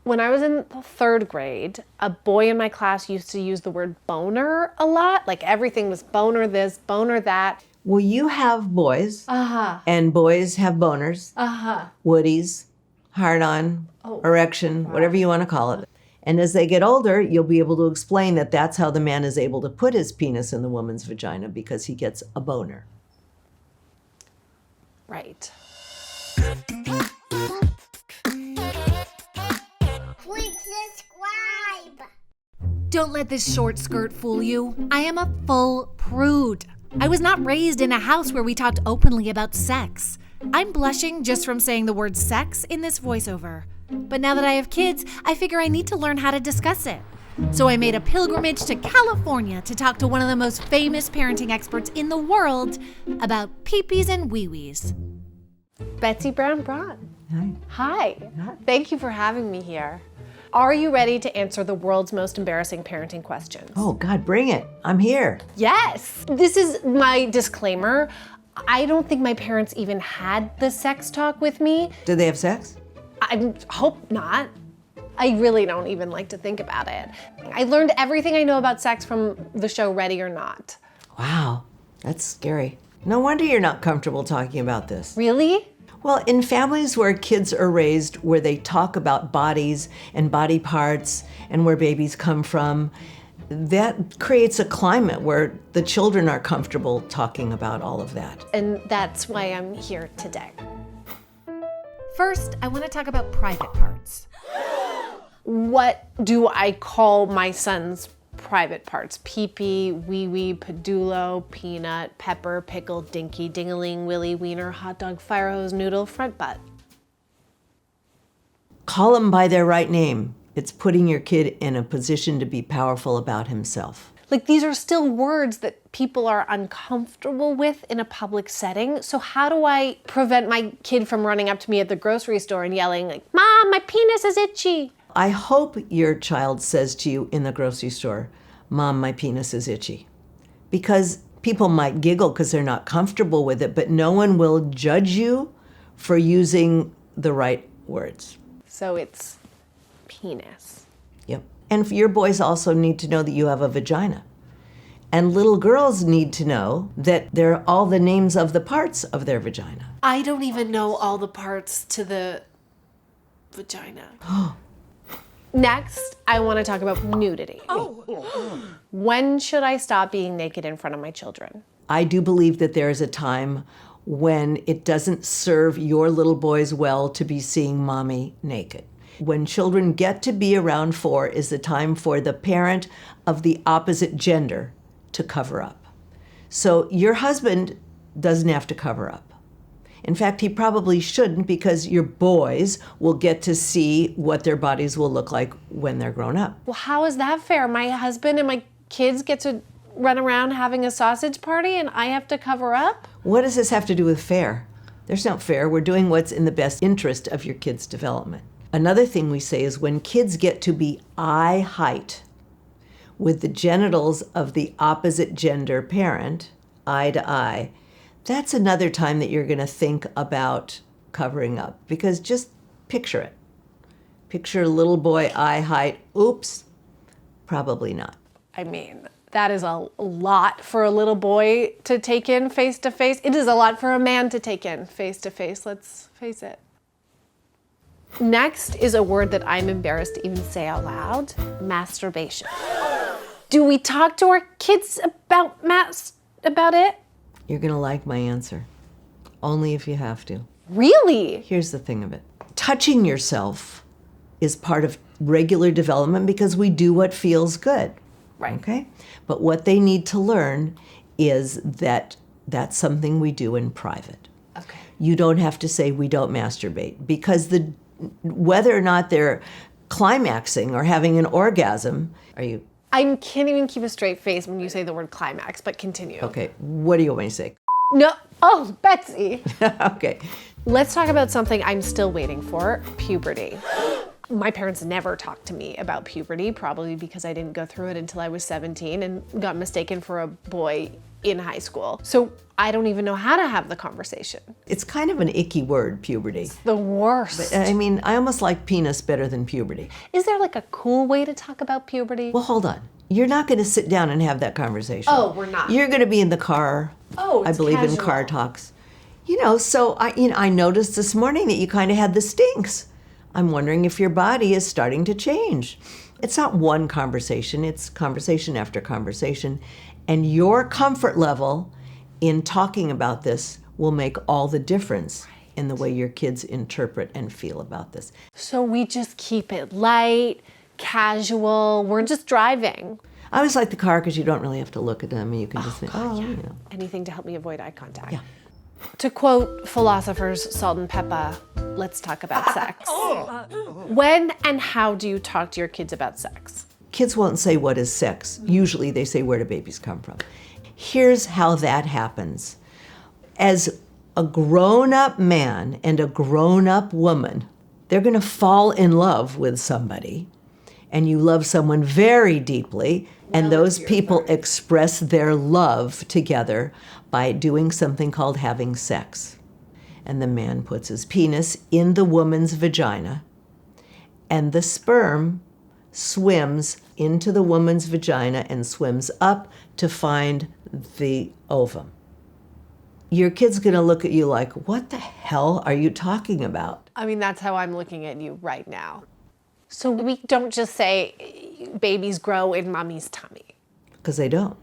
When I was in the 3rd grade, a boy in my class used to use the word boner a lot. Like everything was boner this, boner that. Well, you have boys, and boys have boners, woodies, hard-on, erection, whatever you want to call it. And as they get older, you'll be able to explain that that's how the man is able to put his penis in the woman's vagina, because he gets a boner. Right. Please subscribe. Don't let this short skirt fool you. I am a full prude. I was not raised in a house where we talked openly about sex. I'm blushing just from saying the word sex in this voiceover. But now that I have kids, I figure I need to learn how to discuss it. So I made a pilgrimage to California to talk to one of the most famous parenting experts in the world about peepees and wee-wees. Betsy Brown Braun. Hi. Hi. Thank you for having me here. Are you ready to answer the world's most embarrassing parenting questions? Oh, God, bring it. I'm here. Yes. This is my disclaimer. I don't think my parents even had the sex talk with me. Did they have sex? I hope not. I really don't even like to think about it. I learned everything I know about sex from the show Ready or Not. Wow, that's scary. No wonder you're not comfortable talking about this. Really? Well, in families where kids are raised, where they talk about bodies and body parts and where babies come from, that creates a climate where the children are comfortable talking about all of that. And that's why I'm here today. First, I want to talk about private parts. What do I call my son's private parts? Pee-pee, wee-wee, pedullo, peanut, pepper, pickle, dinky, ding-a-ling, willy, wiener, hot dog, fire hose, noodle, front butt. Call them by their right name. It's putting your kid in a position to be powerful about himself. Like, these are still words that people are uncomfortable with in a public setting. So how do I prevent my kid from running up to me at the grocery store and yelling like, "Mom, my penis is itchy"? I hope your child says to you in the grocery store, "Mom, my penis is itchy." Because people might giggle because they're not comfortable with it, but no one will judge you for using the right words. So it's penis. Yep. And your boys also need to know that you have a vagina. And little girls need to know that they're all the names of the parts of their vagina. I don't even know all the parts to the vagina. Next, I want to talk about nudity. When should I stop being naked in front of my children? I do believe that there is a time when it doesn't serve your little boys well to be seeing mommy naked. When children get to be around 4 is the time for the parent of the opposite gender to cover up. So your husband doesn't have to cover up. In fact, he probably shouldn't, because your boys will get to see what their bodies will look like when they're grown up. Well, how is that fair? My husband and my kids get to run around having a sausage party and I have to cover up? What does this have to do with fair? There's no fair. We're doing what's in the best interest of your kid's development. Another thing we say is when kids get to be eye height with the genitals of the opposite gender parent, eye to eye, that's another time that you're going to think about covering up. Because just picture it. Picture a little boy eye height. Oops, probably not. I mean, that is a lot for a little boy to take in face to face. It is a lot for a man to take in face to face, let's face it. Next is a word that I'm embarrassed to even say out loud: masturbation. Do we talk to our kids about it? You're going to like my answer. Only if you have to. Really? Here's the thing of it. Touching yourself is part of regular development because we do what feels good. Right. Okay? But what they need to learn is that that's something we do in private. Okay. You don't have to say we don't masturbate, because whether or not they're climaxing or having an orgasm, I can't even keep a straight face when you say the word climax, but continue. Okay, what do you want me to say? No, oh, Betsy. Okay. Let's talk about something I'm still waiting for: puberty. My parents never talked to me about puberty, probably because I didn't go through it until I was 17 and got mistaken for a boy in high school. So I don't even know how to have the conversation. It's kind of an icky word, puberty. The worst. I mean, I almost like penis better than puberty. Is there like a cool way to talk about puberty? Well, hold on. You're not going to sit down and have that conversation. Oh, we're not. You're going to be in the car. Oh, I it's believe in casual. car talks. So I noticed this morning that you kind of had the stinks. I'm wondering if your body is starting to change. It's not one conversation, it's conversation after conversation. And your comfort level in talking about this will make all the difference in the way your kids interpret and feel about this. So we just keep it light, casual. We're just driving. I always like the car because you don't really have to look at them and you can just think, Anything to help me avoid eye contact. Yeah. To quote philosophers Salt and Pepper, let's talk about sex. When and how do you talk to your kids about sex? Kids won't say what is sex. Usually they say where do babies come from. Here's how that happens. As a grown-up man and a grown-up woman, they're going to fall in love with somebody, and you love someone very deeply, and those people express their love together by doing something called having sex. And the man puts his penis in the woman's vagina, and the sperm swims into the woman's vagina and swims up to find the ovum. Your kid's gonna look at you like, what the hell are you talking about? I mean, that's how I'm looking at you right now. So we don't just say babies grow in mommy's tummy. Because they don't.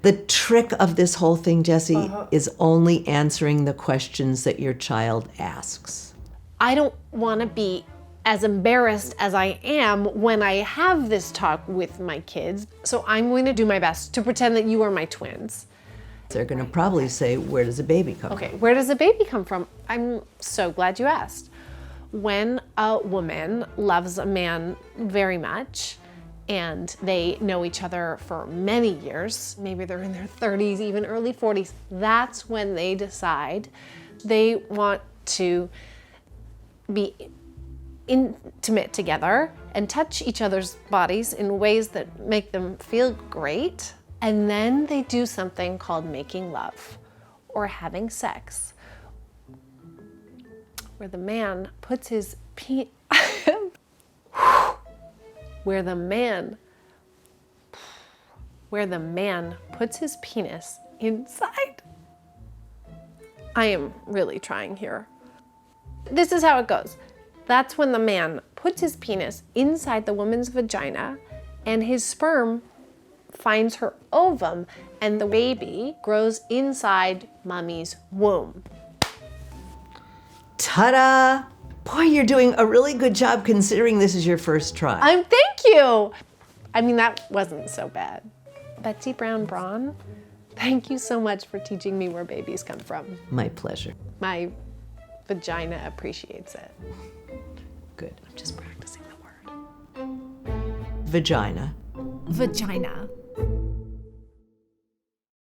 The trick of this whole thing, Jessi, is only answering the questions that your child asks. I don't want to be as embarrassed as I am when I have this talk with my kids. So I'm going to do my best to pretend that you are my twins. They're gonna probably say, where does a baby come from? Okay, where does a baby come from? I'm so glad you asked. When a woman loves a man very much, and they know each other for many years, maybe they're in their 30s, even early 40s, that's when they decide they want to be intimate together and touch each other's bodies in ways that make them feel great. And then they do something called making love or having sex, where the man puts his where the man puts his penis inside. I am really trying here. This is how it goes. That's when the man puts his penis inside the woman's vagina and his sperm finds her ovum and the baby grows inside mommy's womb. Ta-da! Boy, you're doing a really good job considering this is your first try. Thank you. I mean, that wasn't so bad. Betsy Brown Braun, thank you so much for teaching me where babies come from. My pleasure. My vagina appreciates it. Good. I'm just practicing the word. Vagina. Vagina.